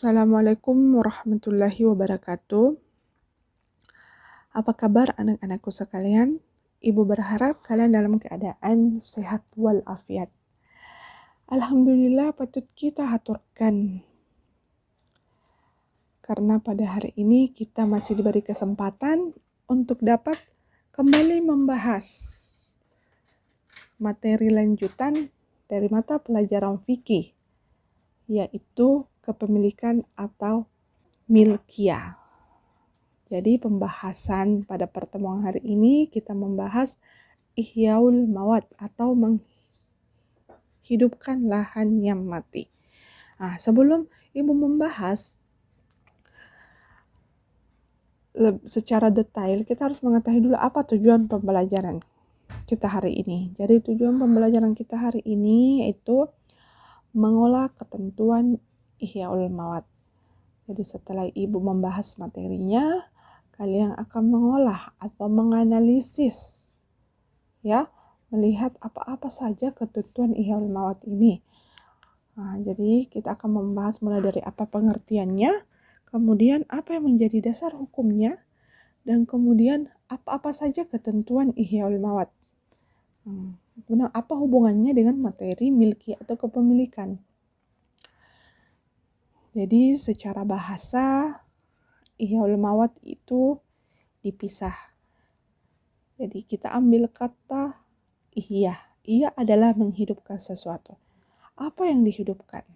Assalamualaikum warahmatullahi wabarakatuh. Apa kabar anak-anakku sekalian? Ibu berharap kalian dalam keadaan sehat walafiat. Alhamdulillah patut kita haturkan. Karena pada hari ini kita masih diberi kesempatan untuk dapat kembali membahas materi lanjutan dari mata pelajaran fikih, yaitu kepemilikan atau milkiyah. Jadi pembahasan pada pertemuan hari ini kita membahas ihyaul mawat atau menghidupkan lahan yang mati. Sebelum ibu membahas secara detail, kita harus mengetahui dulu apa tujuan pembelajaran kita hari ini. Jadi tujuan pembelajaran kita hari ini yaitu mengolah ketentuan ihyaul mawat. Jadi setelah ibu membahas materinya, kalian akan mengolah atau menganalisis, ya, melihat apa-apa saja ketentuan ihyaul mawat ini. Jadi kita akan membahas mulai dari apa pengertiannya, kemudian apa yang menjadi dasar hukumnya, dan kemudian apa-apa saja ketentuan ihyaul mawat. Kemudian apa hubungannya dengan materi milki atau kepemilikan. Jadi secara bahasa ihyaul mawat itu dipisah. Jadi kita ambil kata ihya. Ihya adalah menghidupkan sesuatu. Apa yang dihidupkan?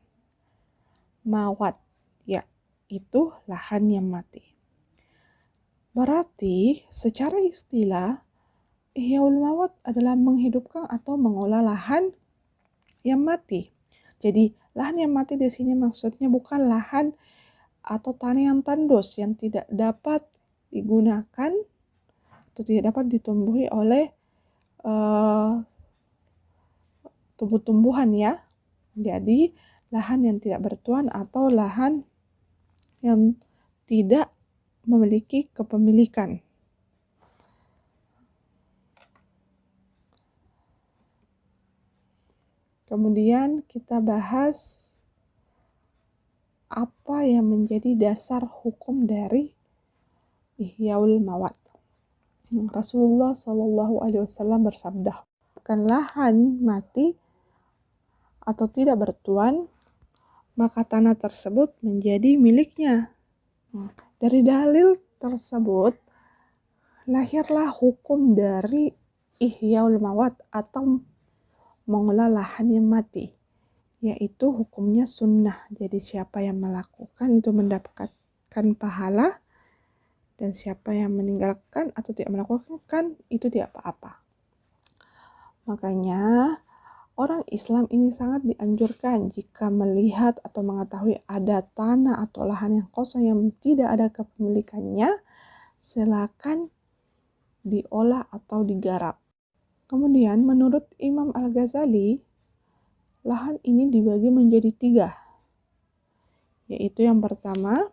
Mawat, ya, itu lahan yang mati. Berarti secara istilah ihyaul mawat adalah menghidupkan atau mengolah lahan yang mati. Jadi lahan yang mati di sini maksudnya bukan lahan atau tanah yang tandus yang tidak dapat digunakan atau tidak dapat ditumbuhi oleh tumbuh-tumbuhan, ya. Jadi lahan yang tidak bertuan atau lahan yang tidak memiliki kepemilikan. Kemudian kita bahas apa yang menjadi dasar hukum dari ihyaul mawat. Rasulullah SAW bersabda, bukan lahan mati atau tidak bertuan, maka tanah tersebut menjadi miliknya. Dari dalil tersebut, lahirlah hukum dari ihyaul mawat atau mengolah lahan yang mati, yaitu hukumnya sunnah. Jadi siapa yang melakukan itu mendapatkan pahala, dan siapa yang meninggalkan atau tidak melakukan itu tidak apa-apa. Makanya orang Islam ini sangat dianjurkan jika melihat atau mengetahui ada tanah atau lahan yang kosong yang tidak ada kepemilikannya, silakan diolah atau digarap. Kemudian menurut Imam Al-Ghazali, lahan ini dibagi menjadi 3, yaitu yang pertama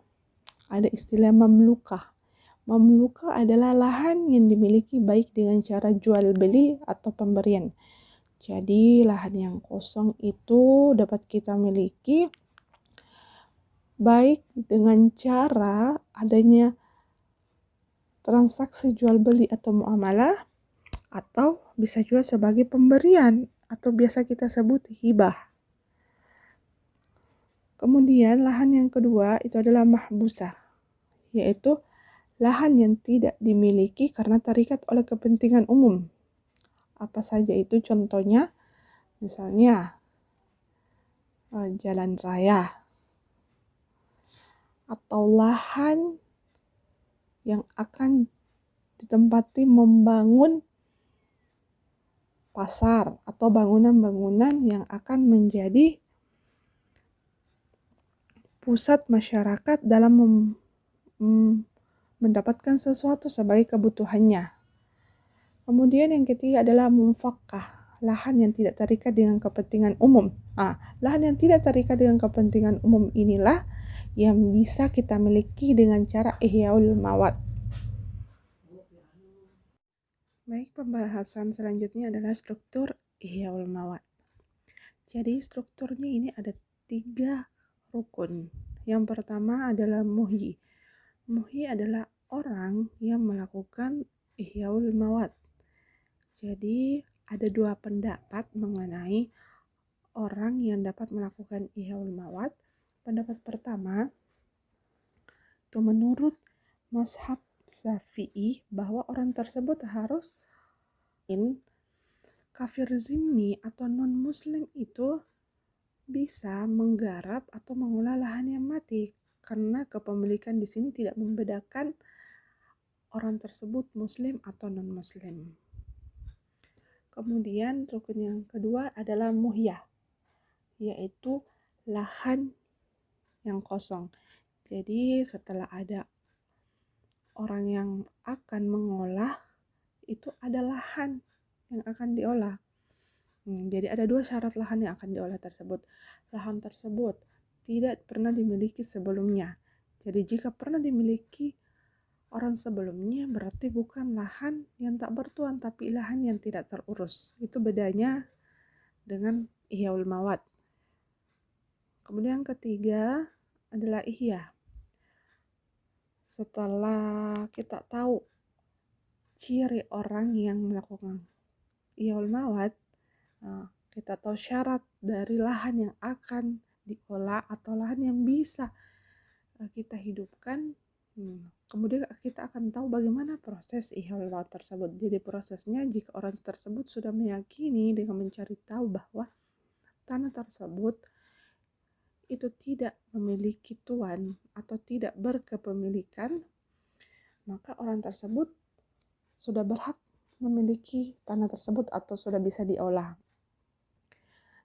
ada istilah mamlukah. Mamlukah adalah lahan yang dimiliki baik dengan cara jual beli atau pemberian. Jadi lahan yang kosong itu dapat kita miliki baik dengan cara adanya transaksi jual beli atau muamalah, atau bisa juga sebagai pemberian atau biasa kita sebut hibah. Kemudian lahan yang kedua itu adalah mahbusah, yaitu lahan yang tidak dimiliki karena terikat oleh kepentingan umum. Apa saja itu contohnya? Misalnya jalan raya atau lahan yang akan ditempati membangun pasar atau bangunan-bangunan yang akan menjadi pusat masyarakat dalam mendapatkan sesuatu sebagai kebutuhannya. Kemudian yang ketiga adalah munfakah, lahan yang tidak terikat dengan kepentingan umum. Lahan yang tidak terikat dengan kepentingan umum inilah yang bisa kita miliki dengan cara ihyaul mawat. Baik, pembahasan selanjutnya adalah struktur ihyaul mawat. Jadi strukturnya ini ada 3 rukun. Yang pertama adalah muhyi. Muhyi adalah orang yang melakukan ihyaul mawat. Jadi ada dua pendapat mengenai orang yang dapat melakukan ihyaul mawat. Pendapat pertama itu menurut mazhab Syafi'i bahwa orang tersebut harus kafir zimmi atau non muslim itu bisa menggarap atau mengolah lahan yang mati, karena kepemilikan di sini tidak membedakan orang tersebut muslim atau non muslim. Kemudian rukun yang kedua adalah muhyah, yaitu lahan yang kosong. Jadi setelah ada orang yang akan mengolah, itu ada lahan yang akan diolah. Jadi ada dua syarat lahan yang akan diolah tersebut. Lahan tersebut tidak pernah dimiliki sebelumnya. Jadi jika pernah dimiliki orang sebelumnya, berarti bukan lahan yang tak bertuan, tapi lahan yang tidak terurus. Itu bedanya dengan ihyaul mawat. Kemudian yang ketiga adalah ihya. Setelah kita tahu ciri orang yang melakukan ihyaul mawat, kita tahu syarat dari lahan yang akan diolah atau lahan yang bisa kita hidupkan. Kemudian kita akan tahu bagaimana proses ihyaul mawat tersebut. Jadi prosesnya, jika orang tersebut sudah meyakini dengan mencari tahu bahwa tanah tersebut itu tidak memiliki tuan atau tidak berkepemilikan, maka orang tersebut sudah berhak memiliki tanah tersebut atau sudah bisa diolah.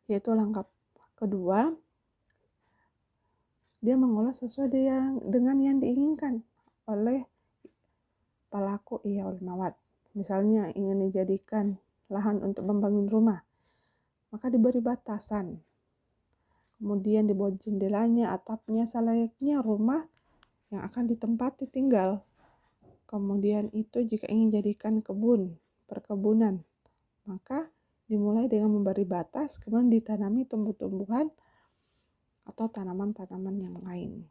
Yaitu langkah kedua, dia mengolah sesuai dengan yang diinginkan oleh pelaku ihyaul mawat. Misalnya ingin dijadikan lahan untuk membangun rumah, maka diberi batasan. Kemudian dibuat jendelanya, atapnya selayaknya rumah yang akan ditempati tinggal. Kemudian itu jika ingin jadikan perkebunan, maka dimulai dengan memberi batas, kemudian ditanami tumbuh-tumbuhan atau tanaman-tanaman yang lain.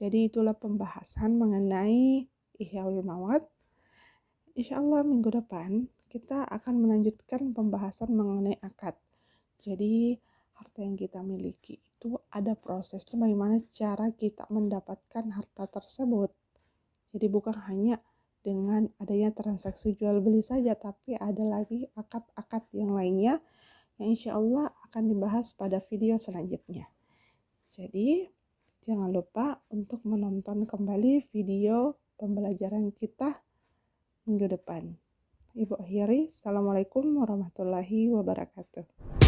Jadi itulah pembahasan mengenai ihyaul mawat. Insyaallah minggu depan kita akan melanjutkan pembahasan mengenai akad. Jadi harta yang kita miliki itu ada prosesnya, bagaimana cara kita mendapatkan harta tersebut. Jadi bukan hanya dengan adanya transaksi jual beli saja, tapi ada lagi akad-akad yang lainnya yang insya Allah akan dibahas pada video selanjutnya. Jadi jangan lupa untuk menonton kembali video pembelajaran kita minggu depan. Ibu akhiri, Assalamualaikum warahmatullahi wabarakatuh.